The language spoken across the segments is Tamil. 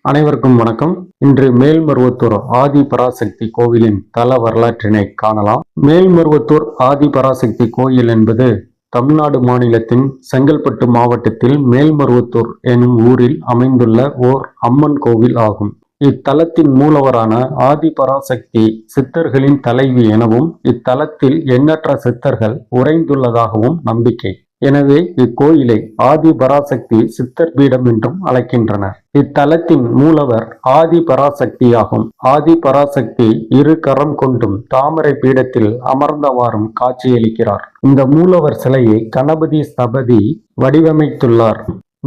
அனைவருக்கும் வணக்கம். இன்று மேல்மருவத்தூர் ஆதி பராசக்தி கோவிலின் தல வரலாற்றினை காணலாம். மேல்மருவத்தூர் ஆதி பராசக்தி கோயில் என்பது தமிழ்நாடு மாநிலத்தின் செங்கல்பட்டு மாவட்டத்தில் மேல்மருவத்தூர் எனும் ஊரில் அமைந்துள்ள ஓர் அம்மன் கோவில் ஆகும். இத்தலத்தின் மூலவரான ஆதி பராசக்தி சித்தர்களின் தலைவி எனவும் இத்தலத்தில் எண்ணற்ற சித்தர்கள் உறைந்துள்ளதாகவும் நம்பிக்கை. எனவே இக்கோயிலை ஆதி பராசக்தி சித்தர் பீடம் என்றும் அழைக்கின்றனர். இத்தலத்தின் மூலவர் ஆதி பராசக்தியாகும். ஆதி பராசக்தி இரு கரம் கொண்டும் தாமரை பீடத்தில் அமர்ந்தவாறும் காட்சியளிக்கிறார். இந்த மூலவர் சிலையை கணபதி ஸ்தபதி வடிவமைத்துள்ளார்.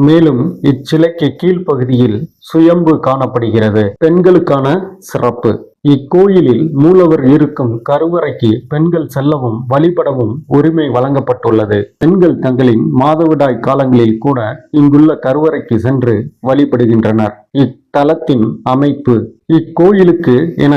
மேலும் இச்சிலைக்கு கீழ்ப்பகுதியில் சுயம்பு காணப்படுகிறது. பெண்களுக்கான சிறப்பு: இக்கோயிலில் மூலவர் இருக்கும் கருவறைக்கு பெண்கள் செல்லவும் வழிபடவும் உரிமை வழங்கப்பட்டுள்ளது. பெண்கள் தங்களின் மாதவிடாய் காலங்களில் கூட இங்குள்ள கருவறைக்கு சென்று வழிபடுகின்றனர். இத்தலத்தின் அமைப்பு: இக்கோயிலுக்கு என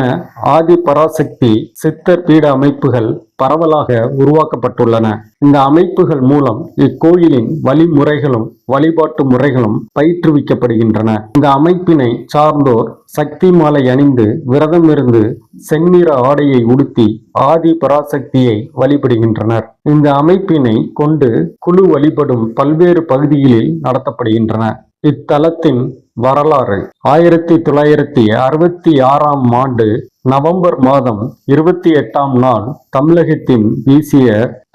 ஆதி பராசக்தி சித்தர் பீட அமைப்புகள் பரவலாக உருவாக்கப்பட்டுள்ளன. இந்த அமைப்புகள் மூலம் இக்கோயிலின் வழிமுறைகளும் வழிபாட்டு முறைகளும் பயிற்றுவிக்கப்படுகின்றன. இந்த அமைப்பினை சார்ந்தோர் சக்தி மாலை அணிந்து விரதம் இருந்து செந்நிற ஆடையை உடுத்தி ஆதி பராசக்தியை வழிபடுகின்றனர். இந்த அமைப்பினை கொண்டு குழு வழிபடும் பல்வேறு பகுதிகளில் நடத்தப்படுகின்றன. இத்தலத்தின் வரலாறு: 1966ஆம் ஆண்டு நவம்பர் மாதம் 28ஆம் நாள் தமிழகத்தின் வீசிய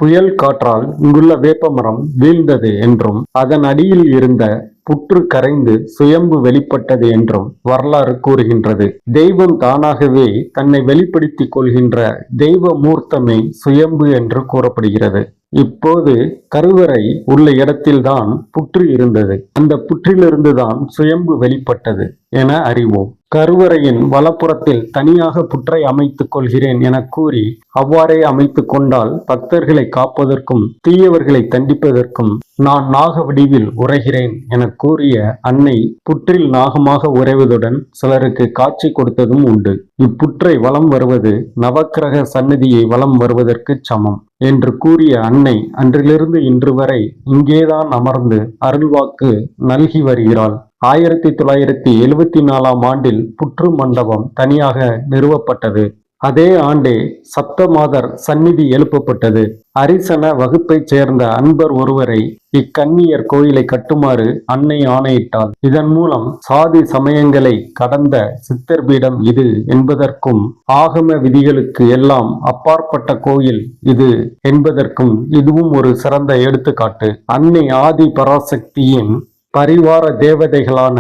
புயல் காற்றால் இங்குள்ள வேப்பமரம் வீழ்ந்தது என்றும் அதன் அடியில் இருந்த புற்று கரைந்து சுயம்பு வெளிப்பட்டது என்றும் வரலாறு கூறுகின்றது. தெய்வம் தானாகவே தன்னை வெளிப்படுத்திக் கொள்கின்ற தெய்வ மூர்த்தமே சுயம்பு என்று கூறப்படுகிறது. இப்போது கருவறை உள்ள இடத்தில்தான் புற்று இருந்தது. அந்த புற்றிலிருந்துதான் சுயம்பு வெளிப்பட்டது என அறிவோம். கருவறையின் வலப்புறத்தில் தனியாக புற்றை அமைத்துக் கொள்கிறேன் என கூறி அவ்வாறே அமைத்துக் கொண்டால் பக்தர்களை காப்பதற்கும் தீயவர்களை தண்டிப்பதற்கும் நான் நாக வடிவில் உரைகிறேன் என கூறிய அன்னை புற்றில் நாகமாக உறைவதுடன் சிலருக்கு காட்சி கொடுத்ததும் உண்டு. இப்புற்றை வலம் வருவது நவக்கிரக சன்னதியை வலம் வருவதற்கு சமம் என்று கூறிய அன்னை அன்றிலிருந்து இன்று வரை இங்கேதான் அமர்ந்து அருள்வாக்கு நல்கி வருகிறாள். 1974ஆம் ஆண்டில் புற்று மண்டபம் தனியாக நிறுவப்பட்டது. அதே ஆண்டே சப்தமாதர் சந்நிதி எழுப்பப்பட்டது. அரிசன வகுப்பைச் சேர்ந்த அன்பர் ஒருவரை இக்கன்னியர் கோயிலை கட்டுமாறு அன்னை ஆணையிட்டாள். இதன் மூலம் சாதி சமயங்களை கடந்த சித்தர் பீடம் இது என்பதற்கும் ஆகம விதிகளுக்கு எல்லாம் அப்பாற்பட்ட கோயில் இது என்பதற்கும் இதுவும் ஒரு சிறந்த எடுத்துக்காட்டு. அன்னை ஆதி பராசக்தியின் பரிவார தேவதைகளான